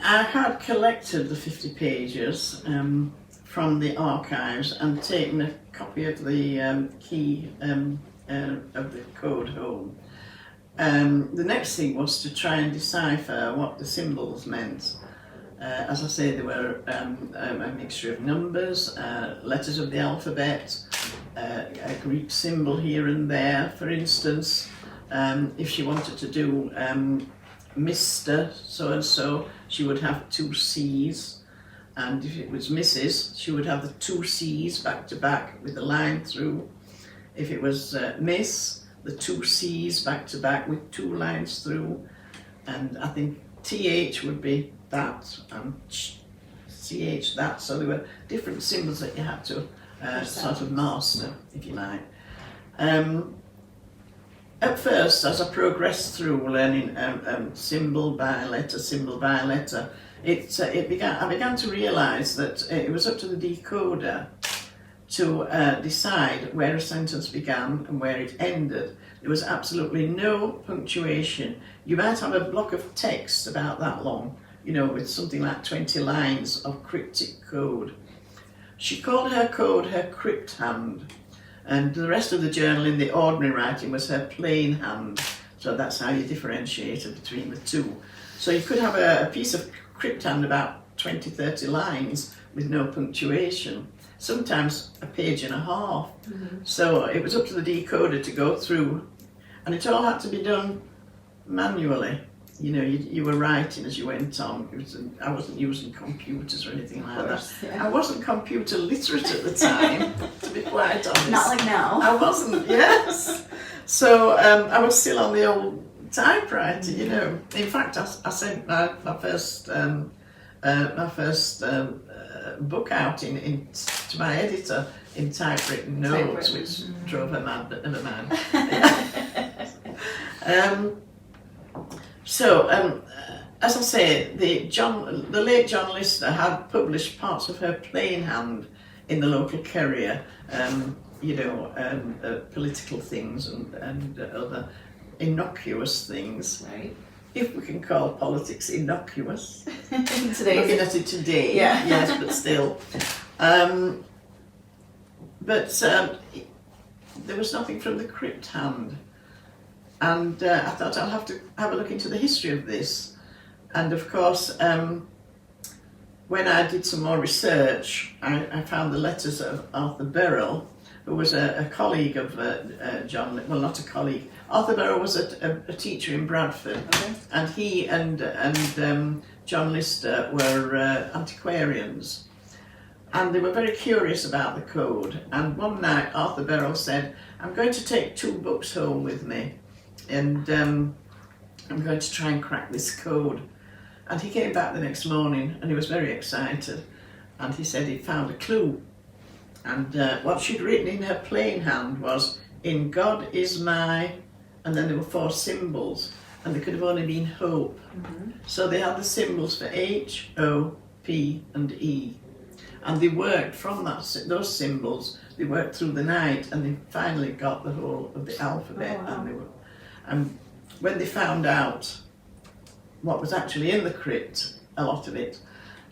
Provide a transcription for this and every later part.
I had collected the 50 pages from the archives and taken a copy of the key of the code home. The next thing was to try and decipher what the symbols meant. As I say, they were a mixture of numbers, letters of the alphabet, a Greek symbol here and there. For instance, if she wanted to do Mr. so-and-so, she would have 2 C's, and if it was Mrs., she would have the 2 C's back to back with a line through. If it was Miss, the 2 C's back to back with 2 lines through, and I think TH would be that, and CH that, so there were different symbols that you had to sort of master, if you like. At first, as I progressed through learning symbol by letter, I began to realise that it was up to the decoder to decide where a sentence began and where it ended. There was absolutely no punctuation. You might have a block of text about that long, you know, with something like 20 lines of cryptic code. She called her code her crypthand, and the rest of the journal in the ordinary writing was her plain hand. So that's how you differentiated between the two. So you could have a piece of crypthand about 20-30 lines with no punctuation, sometimes a page and a half. So it was up to the decoder to go through, and it all had to be done manually. You know, you were writing as you went on. I wasn't using computers or anything like that. Yeah. I wasn't computer literate at the time, to be quite honest. Not like now. I wasn't, yes. So I was still on the old typewriter, you know. In fact, I sent my first book out to my editor in typewritten notes, which drove her mad, but never mind. As I say, the late John Lister had published parts of her plain hand in the local Courier, political things and other innocuous things. Right. If we can call politics innocuous. Today. Looking at it today, yeah. Yes, but still. There was nothing from the crypt hand. And I thought I'll have to have a look into the history of this. And of course, when I did some more research, I found the letters of Arthur Burrell, who was a colleague of John, well, not a colleague. Arthur Burrell was a teacher in Bradford, okay. And he and John Lister were antiquarians. And they were very curious about the code. And one night, Arthur Burrell said, "I'm going to take 2 books home with me, and I'm going to try and crack this code." And he came back the next morning and he was very excited, and he said he'd found a clue, and what she'd written in her plain hand was, "In God is my," and then there were 4 symbols, and they could have only been hope. So they had the symbols for H, O, P and E, and they worked from those symbols. They worked through the night, and they finally got the whole of the alphabet. Oh, wow. And when they found out what was actually in the crypt, a lot of it,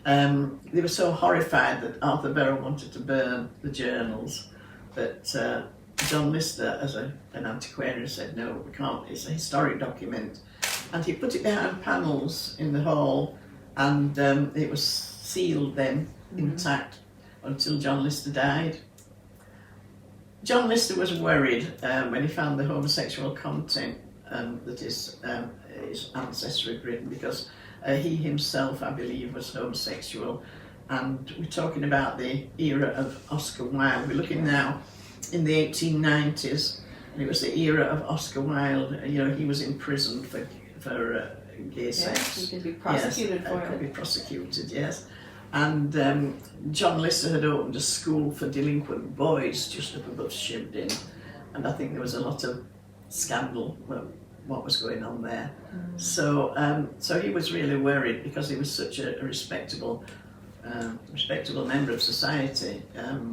they were so horrified that Arthur Burrell wanted to burn the journals, but John Lister, as an antiquarian, said, "No, we can't, it's a historic document." And he put it behind panels in the hall, and it was sealed then, intact, until John Lister died. John Lister was worried when he found the homosexual content that his ancestor had written, because he himself, I believe, was homosexual. And we're talking about the era of Oscar Wilde. We're looking now in the 1890s, and it was the era of Oscar Wilde. You know, he was in prison for gay sex. He could be prosecuted for it. Could be prosecuted, yes. And John Lister had opened a school for delinquent boys just up above Shibden, and I think there was a lot of scandal about what was going on there. So he was really worried, because he was such a respectable member of society.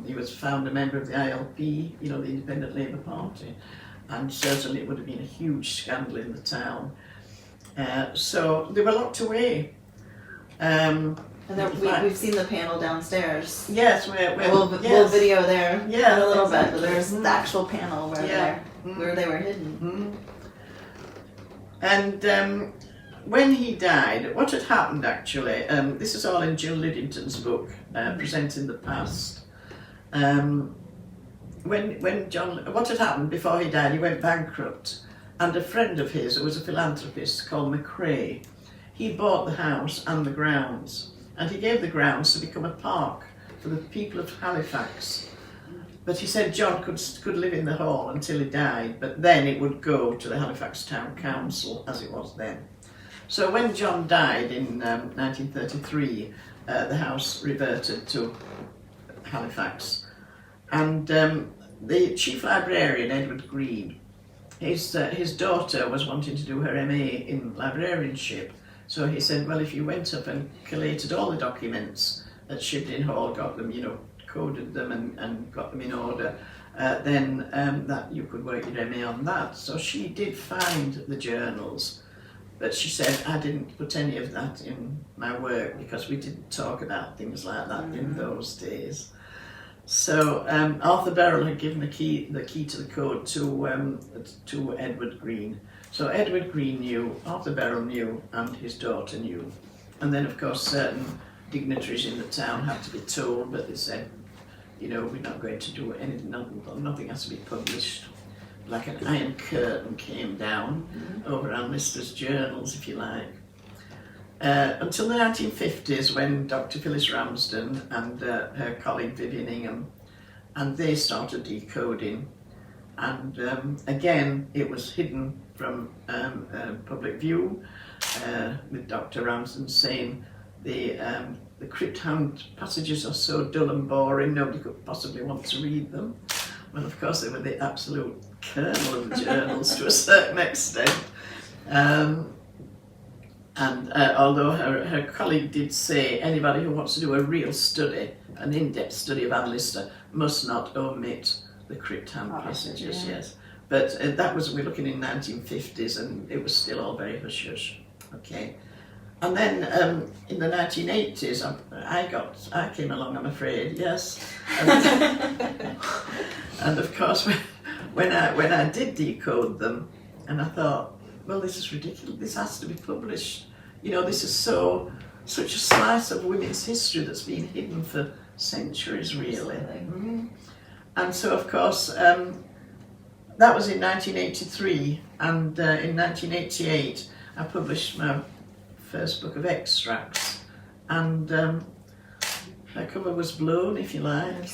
He was found a member of the ILP, you know, the Independent Labour Party, and certainly it would have been a huge scandal in the town. So they were locked away. And then we've seen the panel downstairs. Yes, we'll video there in a little bit, but there's the actual panel where they were hidden. And when he died, what had happened actually, this is all in Jill Liddington's book, Presenting the Past. What had happened before he died, he went bankrupt, and a friend of his, who was a philanthropist called McRae, he bought the house and the grounds, and he gave the grounds to become a park for the people of Halifax. But he said John could live in the hall until he died, but then it would go to the Halifax Town Council, as it was then. So when John died in 1933, the house reverted to Halifax. And the chief librarian, Edward Green, his daughter was wanting to do her MA in librarianship. So he said, well, if you went up and collated all the documents at Shibden Hall, got them, coded them and got them in order, then that you could work your MA on that. So she did find the journals, but she said, I didn't put any of that in my work because we didn't talk about things like that in those days. So Arthur Beryl had given the key to the code to Edward Green. So Edward Green knew, Arthur Beryl knew, and his daughter knew. And then, of course, certain dignitaries in the town had to be told, but they said, we're not going to do anything, nothing has to be published. Like an iron curtain came down over our listeners' journals, if you like. Until the 1950s, when Dr. Phyllis Ramsden and her colleague Vivian Ingham, and they started decoding. And again, it was hidden from public view, with Dr. Ramsden saying the crypthand passages are so dull and boring, nobody could possibly want to read them. Well, of course, they were the absolute kernel of the journals to a certain extent. And although her colleague did say anybody who wants to do a real study, an in-depth study of Anne Lister, must not omit the crypthand passages, yes. But that was, we're looking in 1950s, and it was still all very hush-hush, okay. And then in the 1980s, I came along, I'm afraid, yes. And of course, when I did decode them, and I thought, well, this is ridiculous, this has to be published. This is such a slice of women's history that's been hidden for centuries, really. And so, of course, that was in 1983, and in 1988, I published my first book of extracts, and her cover was blown, if you like.